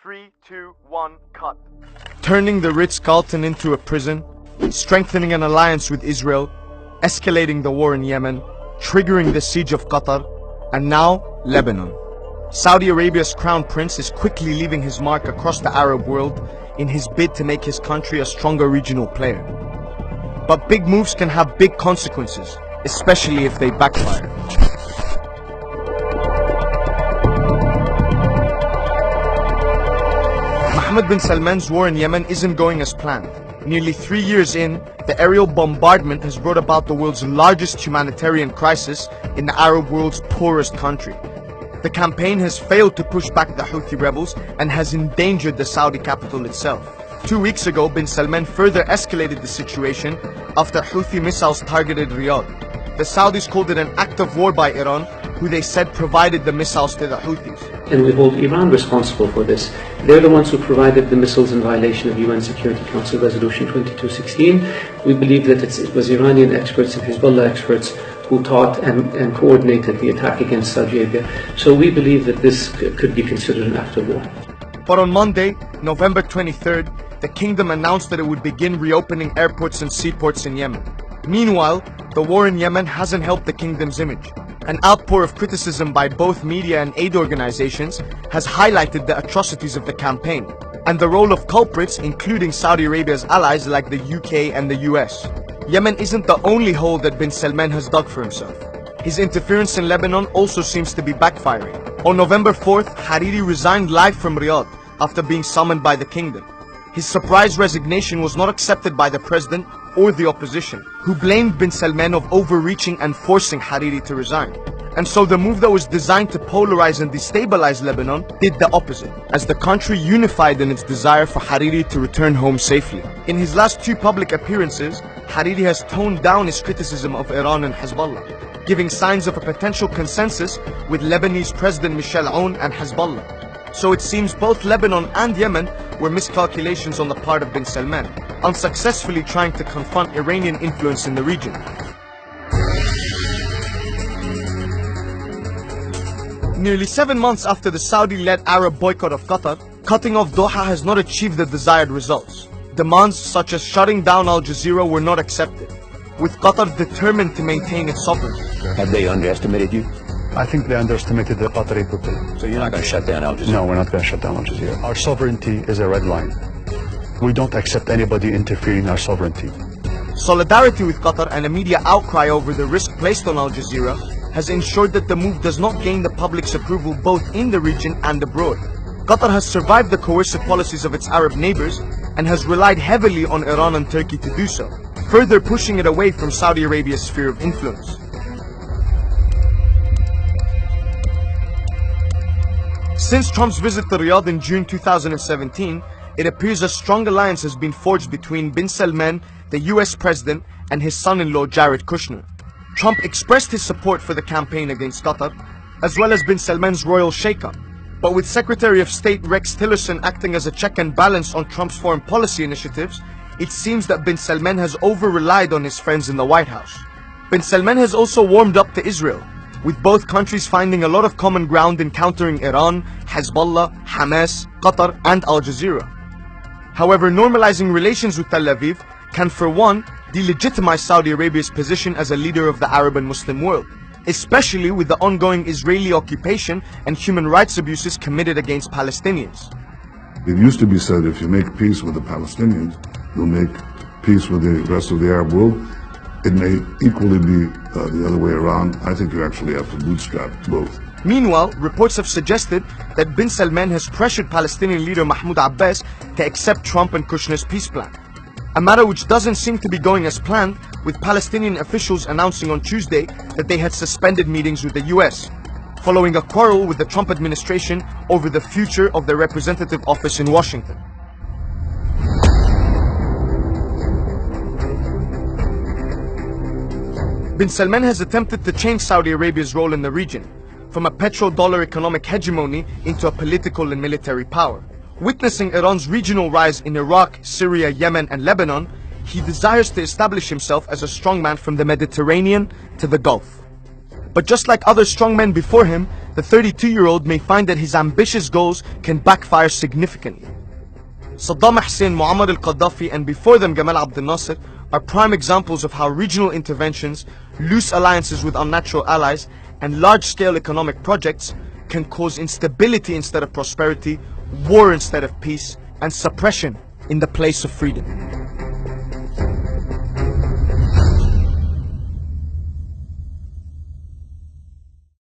3, 2, 1, cut. Turning the Ritz-Carlton into a prison, strengthening an alliance with Israel, escalating the war in Yemen, triggering the siege of Qatar, and now Lebanon. Saudi Arabia's crown prince is quickly leaving his mark across the Arab world in his bid to make his country a stronger regional player. But big moves can have big consequences, especially if they backfire. Mohammed bin Salman's war in Yemen isn't going as planned. Nearly 3 years in, the aerial bombardment has brought about the world's largest humanitarian crisis in the Arab world's poorest country. The campaign has failed to push back the Houthi rebels and has endangered the Saudi capital itself. 2 weeks ago, bin Salman further escalated the situation after Houthi missiles targeted Riyadh. The Saudis called it an act of war by Iran, who they said provided the missiles to the Houthis. And we hold Iran responsible for this. They're the ones who provided the missiles in violation of UN Security Council Resolution 2216. We believe that it was Iranian experts and Hezbollah experts who taught and coordinated the attack against Saudi Arabia. So we believe that this could be considered an act of war. But on Monday, November 23rd, the kingdom announced that it would begin reopening airports and seaports in Yemen. Meanwhile, the war in Yemen hasn't helped the kingdom's image. An outpour of criticism by both media and aid organizations has highlighted the atrocities of the campaign and the role of culprits, including Saudi Arabia's allies like the UK and the US. Yemen isn't the only hole that bin Salman has dug for himself. His interference in Lebanon also seems to be backfiring. On November 4th, Hariri resigned live from Riyadh after being summoned by the kingdom. His surprise resignation was not accepted by the president or the opposition, who blamed bin Salman of overreaching and forcing Hariri to resign. And so the move that was designed to polarize and destabilize Lebanon did the opposite, as the country unified in its desire for Hariri to return home safely. In his last 2 public appearances, Hariri has toned down his criticism of Iran and Hezbollah, giving signs of a potential consensus with Lebanese President Michel Aoun and Hezbollah. So it seems both Lebanon and Yemen were miscalculations on the part of bin Salman, unsuccessfully trying to confront Iranian influence in the region. Nearly 7 months after the Saudi-led Arab boycott of Qatar, cutting off Doha has not achieved the desired results. Demands such as shutting down Al Jazeera were not accepted, with Qatar determined to maintain its sovereignty. Have they underestimated you? I think they underestimated the Qatari people. So you're not going to shut down Al Jazeera? No, we're not going to shut down Al Jazeera. Our sovereignty is a red line. We don't accept anybody interfering in our sovereignty. Solidarity with Qatar and a media outcry over the risk placed on Al Jazeera has ensured that the move does not gain the public's approval both in the region and abroad. Qatar has survived the coercive policies of its Arab neighbors and has relied heavily on Iran and Turkey to do so, further pushing it away from Saudi Arabia's sphere of influence. Since Trump's visit to Riyadh in June 2017, it appears a strong alliance has been forged between bin Salman, the US president, and his son-in-law Jared Kushner. Trump expressed his support for the campaign against Qatar, as well as bin Salman's royal shakeup. But with Secretary of State Rex Tillerson acting as a check and balance on Trump's foreign policy initiatives, it seems that bin Salman has over-relied on his friends in the White House. Bin Salman has also warmed up to Israel, with both countries finding a lot of common ground in countering Iran, Hezbollah, Hamas, Qatar, and Al Jazeera. However, normalizing relations with Tel Aviv can, for one, delegitimize Saudi Arabia's position as a leader of the Arab and Muslim world, especially with the ongoing Israeli occupation and human rights abuses committed against Palestinians. It used to be said if you make peace with the Palestinians, you'll make peace with the rest of the Arab world. It may equally be the other way around. I think you actually have to bootstrap both. Meanwhile, reports have suggested that bin Salman has pressured Palestinian leader Mahmoud Abbas to accept Trump and Kushner's peace plan, a matter which doesn't seem to be going as planned, with Palestinian officials announcing on Tuesday that they had suspended meetings with the US, following a quarrel with the Trump administration over the future of their representative office in Washington. Bin Salman has attempted to change Saudi Arabia's role in the region, from a petrodollar economic hegemony into a political and military power. Witnessing Iran's regional rise in Iraq, Syria, Yemen, and Lebanon, he desires to establish himself as a strongman from the Mediterranean to the Gulf. But just like other strongmen before him, the 32-year-old may find that his ambitious goals can backfire significantly. Saddam Hussein, Muammar al-Qaddafi, and before them Gamal Abdel Nasser are prime examples of how regional interventions, loose alliances with unnatural allies, and large-scale economic projects can cause instability instead of prosperity, war instead of peace, and suppression in the place of freedom.